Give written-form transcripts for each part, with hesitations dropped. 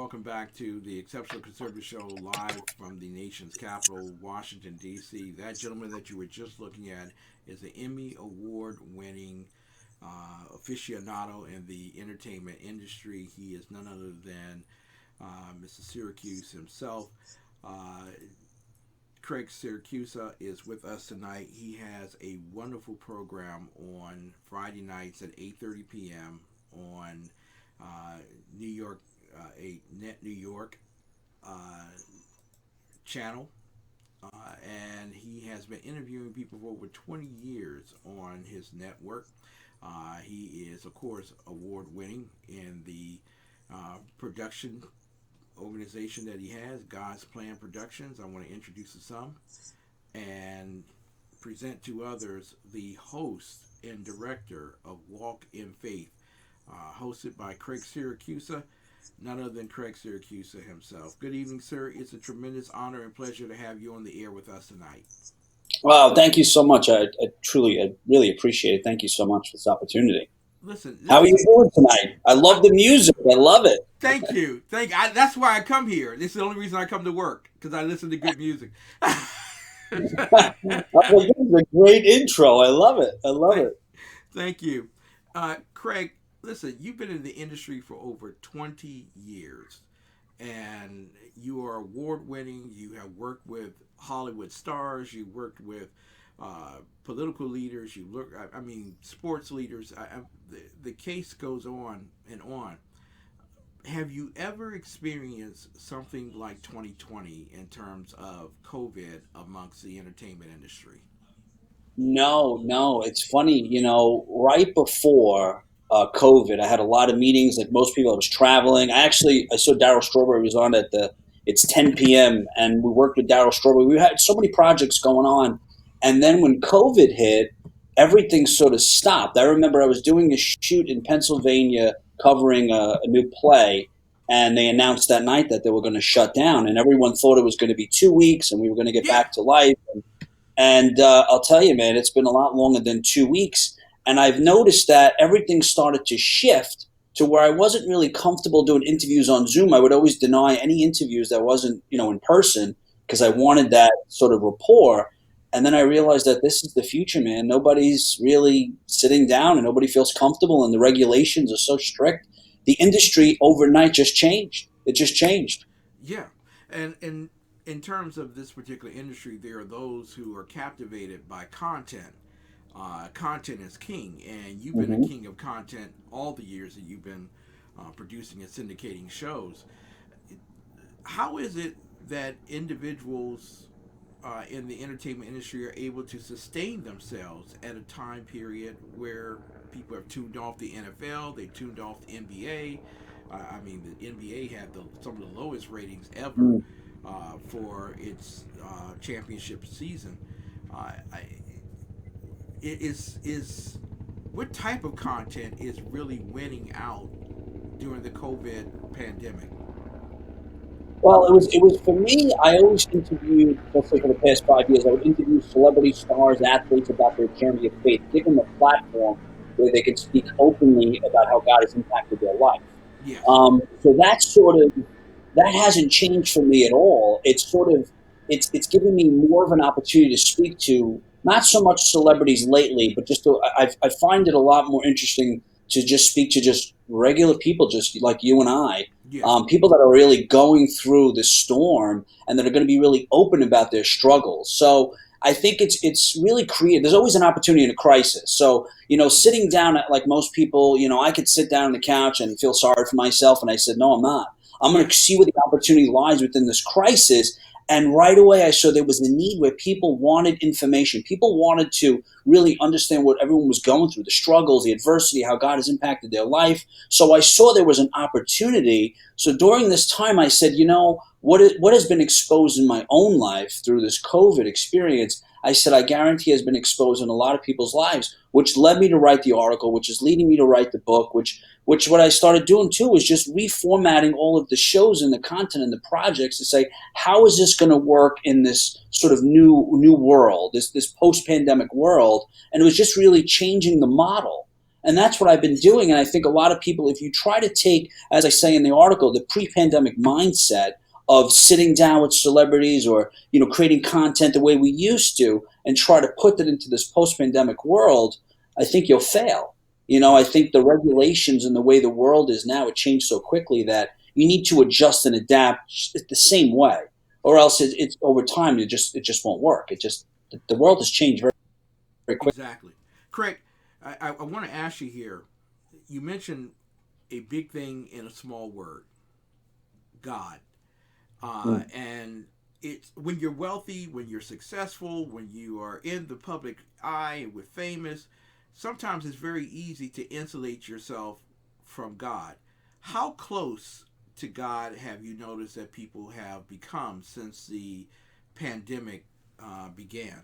welcome back to the Exceptional Conservative Show live from the nation's capital, Washington, D.C. That gentleman that you were just looking at is an Emmy Award winning aficionado in the entertainment industry. He is none other than Mr. Syracusa himself. Craig Syracusa is with us tonight. He has a wonderful program on Friday nights at 8:30 p.m. on New York, a Net New York channel, and he has been interviewing people for over 20 years on his network. He is, of course, award winning in the production organization that he has, God's Plan Productions. I want to introduce to some and present to others the host and director of Walk in Faith, hosted by Craig Syracusa, none other than Craig Syracusa himself. Good evening, sir. It's a tremendous honor and pleasure to have you on the air with us tonight. Wow, thank you so much. I really appreciate it. Thank you so much for this opportunity. Listen, how are you doing tonight? I love the music. I love it. Thank you. That's why I come here. This is the only reason I come to work, because I listen to good music. This is a great intro. I love it. I love it. Thank you. Craig, listen, you've been in the industry for over 20 years, and you are award winning. You have worked with Hollywood stars. You worked with political leaders. Sports leaders. The case goes on and on. Have you ever experienced something like 2020 in terms of COVID amongst the entertainment industry? No. It's funny, right before COVID, I had a lot of meetings. Like most people, I was traveling. I saw Darryl Strawberry was on at it's 10 p.m. and we worked with Darryl Strawberry. We had so many projects going on. And then when COVID hit, everything sort of stopped. I remember I was doing a shoot in Pennsylvania covering a new play, and they announced that night that they were going to shut down, and everyone thought it was going to be 2 weeks and we were going to get back to life. And I'll tell you, man, it's been a lot longer than 2 weeks. And I've noticed that everything started to shift to where I wasn't really comfortable doing interviews on Zoom. I would always deny any interviews that wasn't, in person, because I wanted that sort of rapport. And then I realized that this is the future, man. Nobody's really sitting down and nobody feels comfortable, and the regulations are so strict. The industry overnight just changed. It just changed. Yeah. And in terms of this particular industry, there are those who are captivated by content. Content is king, and you've been a king of content all the years that you've been producing and syndicating shows. How is it that individuals in the entertainment industry are able to sustain themselves at a time period where people have tuned off the NFL, they tuned off the NBA? The NBA had some of the lowest ratings ever for its championship season. What type of content is really winning out during the COVID pandemic? Well, it was for me. I always interviewed, especially for the past 5 years, I would interview celebrity stars, athletes about their journey of faith, give them a platform where they could speak openly about how God has impacted their life. Yes. So that hasn't changed for me at all. It's given me more of an opportunity to speak to not so much celebrities lately, but I find it a lot more interesting to just speak to just regular people, just like you and I. Yes. People that are really going through the storm and that are going to be really open about their struggles. So I think it's really creative. There's always an opportunity in a crisis. So, sitting down like most people, I could sit down on the couch and feel sorry for myself. And I said, no, I'm not. I'm going to see where the opportunity lies within this crisis. And right away, I saw there was a need where people wanted information. People wanted to really understand what everyone was going through, the struggles, the adversity, how God has impacted their life. So I saw there was an opportunity. So during this time, I said, what has been exposed in my own life through this COVID experience, I said, I guarantee has been exposed in a lot of people's lives, which led me to write the article, which is leading me to write the book, which what I started doing too is just reformatting all of the shows and the content and the projects to say, how is this going to work in this sort of new world, this post-pandemic world? And it was just really changing the model. And that's what I've been doing. And I think a lot of people, if you try to take, as I say in the article, the pre-pandemic mindset of sitting down with celebrities or, creating content the way we used to and try to put that into this post-pandemic world, I think you'll fail. I think the regulations and the way the world is now, it changed so quickly that you need to adjust and adapt the same way, or else it's over time, it just won't work. The world has changed very, very quickly. Exactly. Craig, I want to ask you here. You mentioned a big thing in a small word, God. And it's when you're wealthy, when you're successful, when you are in the public eye with famous, sometimes it's very easy to insulate yourself from God. How close to God have you noticed that people have become since the pandemic began?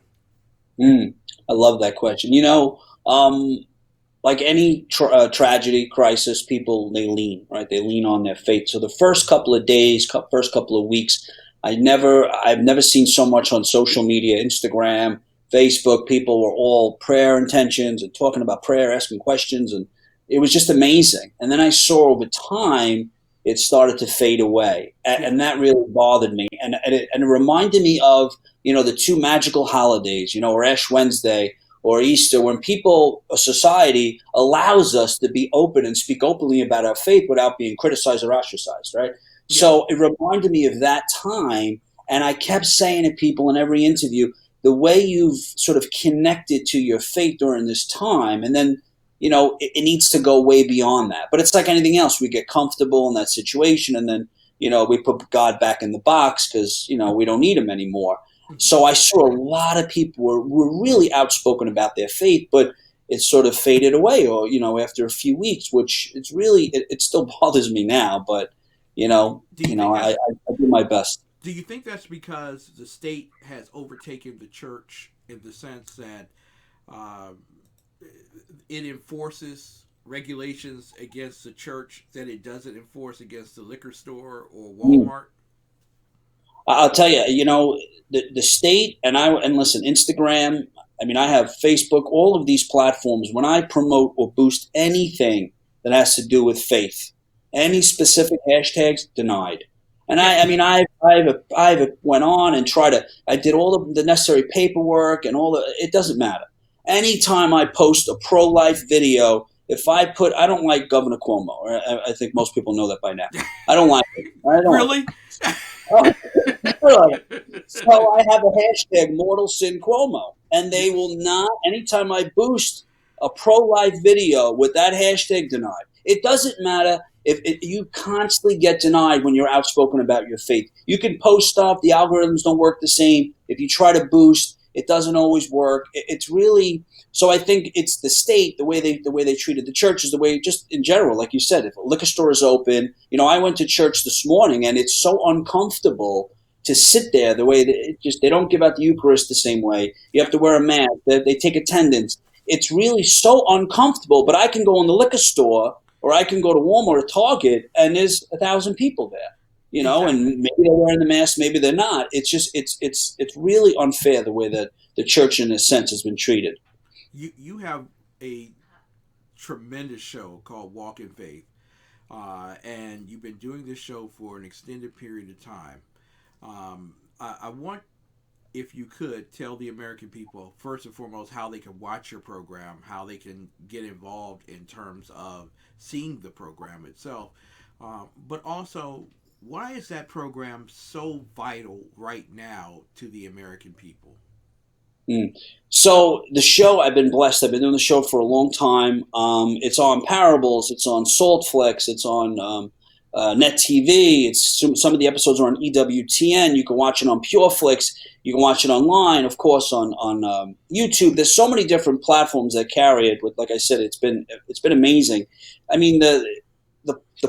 I love that question. Like any tragedy, crisis, people, they lean, right? They lean on their faith. So the first couple of days, first couple of weeks, I've never seen so much on social media, Instagram, Facebook. People were all prayer intentions and talking about prayer, asking questions, and it was just amazing. And then I saw over time it started to fade away, Yeah. and that really bothered me. And it reminded me of the two magical holidays, or Ash Wednesday or Easter, when people, a society allows us to be open and speak openly about our faith without being criticized or ostracized, right? Yeah. So it reminded me of that time. And I kept saying to people in every interview, the way you've sort of connected to your faith during this time, and then, it needs to go way beyond that. But it's like anything else. We get comfortable in that situation, and then, we put God back in the box because, we don't need him anymore. Mm-hmm. So I saw a lot of people were really outspoken about their faith, but it sort of faded away, or after a few weeks, which it's really it still bothers me now. But Do you think that's I do my best. Do you think that's because the state has overtaken the church in the sense that uh, it enforces regulations against the church that it doesn't enforce against the liquor store or Mm. Walmart? I'll tell you, the state and listen, Instagram. I mean, I have Facebook. All of these platforms. When I promote or boost anything that has to do with faith, any specific hashtags denied. And Yeah. I mean, I've went on and tried to. I did all the necessary paperwork and all the. It doesn't matter. Anytime I post a pro-life video, if I put, I don't like Governor Cuomo. I think most people know that by now. I don't like it. I don't like Really? it. Good. So I have a hashtag Mortal Sin Cuomo, and they will not. Anytime I boost a pro-life video with that hashtag denied, it doesn't matter if you constantly get denied when you're outspoken about your faith. You can post stuff; the algorithms don't work the same. If you try to boost, it doesn't always work. It's really so. I think it's the state, the way they treated the churches, the way just in general, like you said, if a liquor store is open, I went to church this morning, and it's so uncomfortable to sit there the way they don't give out the Eucharist the same way. You have to wear a mask. They take attendance. It's really so uncomfortable. But I can go in the liquor store or I can go to Walmart or Target, and there's 1,000 people there. Exactly. And maybe they're wearing the mask, maybe they're not. It's just it's really unfair the way that the church, in a sense, has been treated. You have a tremendous show called Walk in Faith, and you've been doing this show for an extended period of time. I want, if you could, tell the American people, first and foremost, how they can watch your program, how they can get involved in terms of seeing the program itself, but also, why is that program so vital right now to the American people? Mm. So the show, I've been blessed. I've been doing the show for a long time. It's on Parables. It's on Saltflix. It's on Net TV. Some of the episodes are on EWTN. You can watch it on PureFlix. You can watch it online, of course, on YouTube. There's so many different platforms that carry it. With, like I said, it's been amazing. I mean, the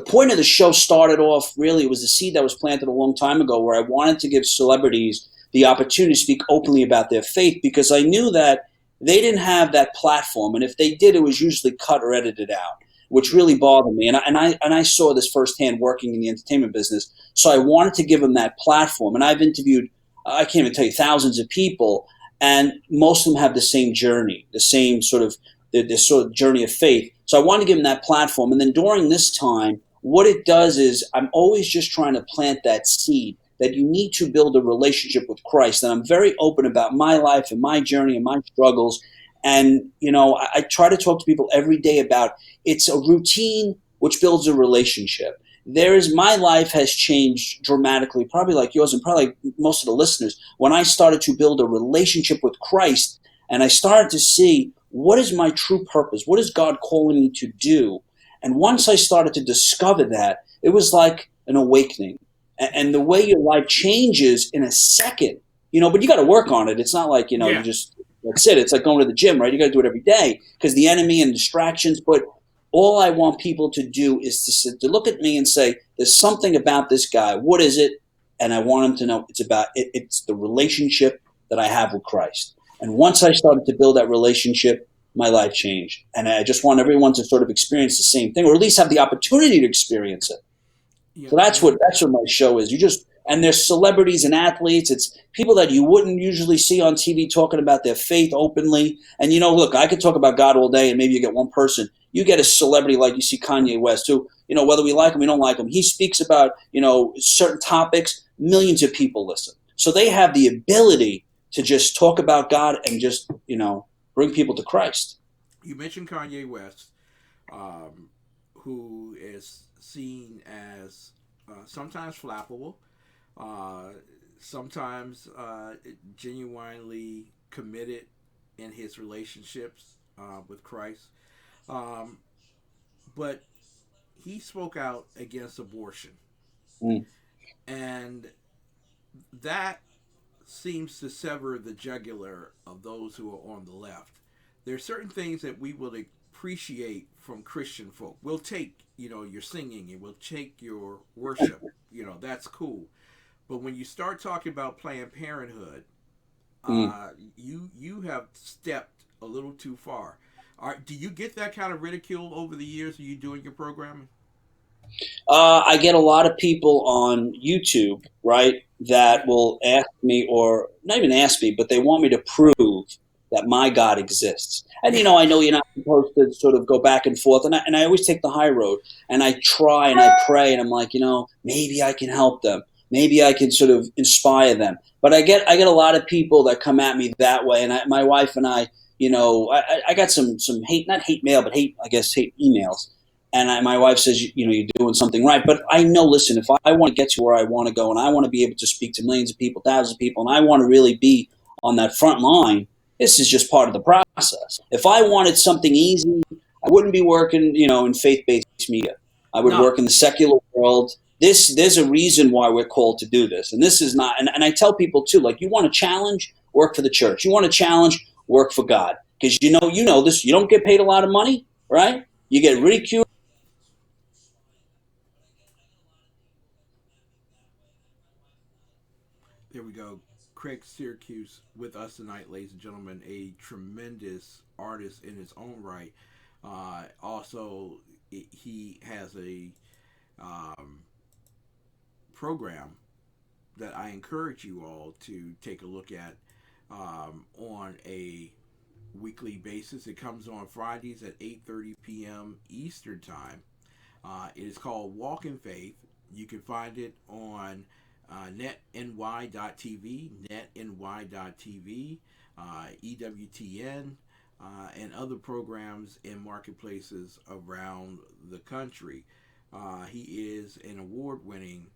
point of the show started off, really, it was a seed that was planted a long time ago, where I wanted to give celebrities the opportunity to speak openly about their faith, because I knew that they didn't have that platform, and if they did, it was usually cut or edited out, which Yeah. really bothered me. And I saw this firsthand working in the entertainment business, so I wanted to give them that platform. And I've interviewed, I can't even tell you, thousands of people, and most of them have the same journey, the same sort of this sort of journey of faith. So I wanted to give him that platform. And then during this time, what it does is I'm always just trying to plant that seed that you need to build a relationship with Christ. And I'm very open about my life and my journey and my struggles. And, I try to talk to people every day about it's a routine which builds a relationship. My life has changed dramatically, probably like yours and probably like most of the listeners, when I started to build a relationship with Christ and I started to see what is my true purpose? What is God calling me to do? And once I started to discover that, it was like an awakening. And the way your life changes in a second, but you got to work on it. It's not like, you Yeah. just, that's it. It's like going to the gym, right? You got to do it every day because the enemy and distractions. But all I want people to do is to look at me and say, there's something about this guy. What is it? And I want them to know it's about it. It's the relationship that I have with Christ. And once I started to build that relationship, my life changed. And I just want everyone to sort of experience the same thing, or at least have the opportunity to experience it. Yeah. So that's what my show is. And there's celebrities and athletes. It's people that you wouldn't usually see on TV talking about their faith openly. And look, I could talk about God all day, and maybe you get one person. You get a celebrity like you see Kanye West, who whether we like him, we don't like him. He speaks about certain topics. Millions of people listen, so they have the ability to just talk about God and just bring people to Christ. You mentioned Kanye West, who is seen as sometimes flappable, uh, sometimes genuinely committed in his relationships with Christ. Um, but he spoke out against abortion. Mm. And that seems to sever the jugular of those who are on the left. There are certain things that we will appreciate from Christian folk. We'll take, your singing and we'll take your worship. That's cool. But when you start talking about Planned Parenthood, Mm. you have stepped a little too far. Do you get that kind of ridicule over the years of you doing your programming? I get a lot of people on YouTube, right, Yeah. that will ask me, or not even ask me, but they want me to prove that my God exists. And I know you're not supposed to sort of go back and forth, and I always take the high road, and I try and I pray, and I'm like, maybe I can help them, maybe I can sort of inspire them. But I get a lot of people that come at me that way, and my wife and I got some hate, not hate mail, but I guess hate emails. And my wife says, you're doing something right. But I know, listen, if I want to get to where I want to go, and I want to be able to speak to millions of people, thousands of people, and I want to really be on that front line, this is just part of the process. If I wanted something easy, I wouldn't be working, in faith-based media. I would No. work in the secular world. There's a reason why we're called to do this. And this is not, and I tell people too, like, you want a challenge, work for the church. You want a challenge, work for God. Because you know this, you don't get paid a lot of money, right? You get Yeah. ridiculed. There we go. Craig Syracuse with us tonight, ladies and gentlemen. A tremendous artist in his own right. Also, he has a um, program that I encourage you all to take a look at on a weekly basis. It comes on Fridays at 8:30 p.m. Eastern Time. It is called Walk in Faith. You can find it on netny.tv, netny.tv, EWTN, and other programs in marketplaces around the country. He is an award winning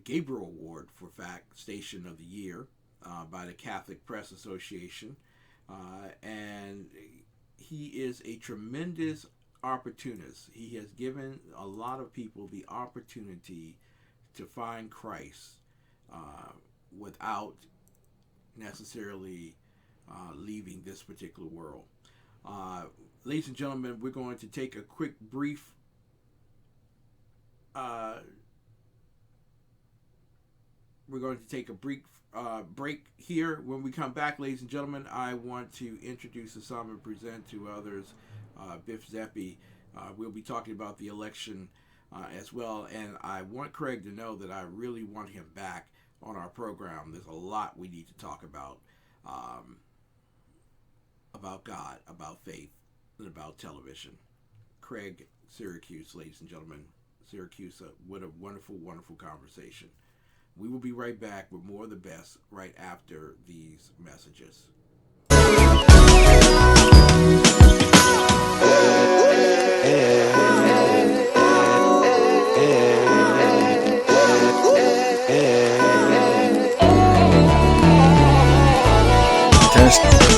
Gabriel Award for fact Station of the Year by the Catholic Press Association. And he is a tremendous opportunist. He has given a lot of people the opportunity to find Christ without necessarily leaving this particular world. Uh, Ladies and gentlemen, we're going to take a quick brief uh, we're going to take a brief break here. When we come back, ladies and gentlemen, I want to introduce the some and present to others Biff Zeppi. We'll be talking about the election as well, and I want Craig to know that I really want him back on our program. There's a lot we need to talk about. Um, about God, about faith, and about television. Craig Syracuse, ladies and gentlemen. Syracusa, what a wonderful, wonderful conversation. We will be right back with more of the best right after these messages. Test.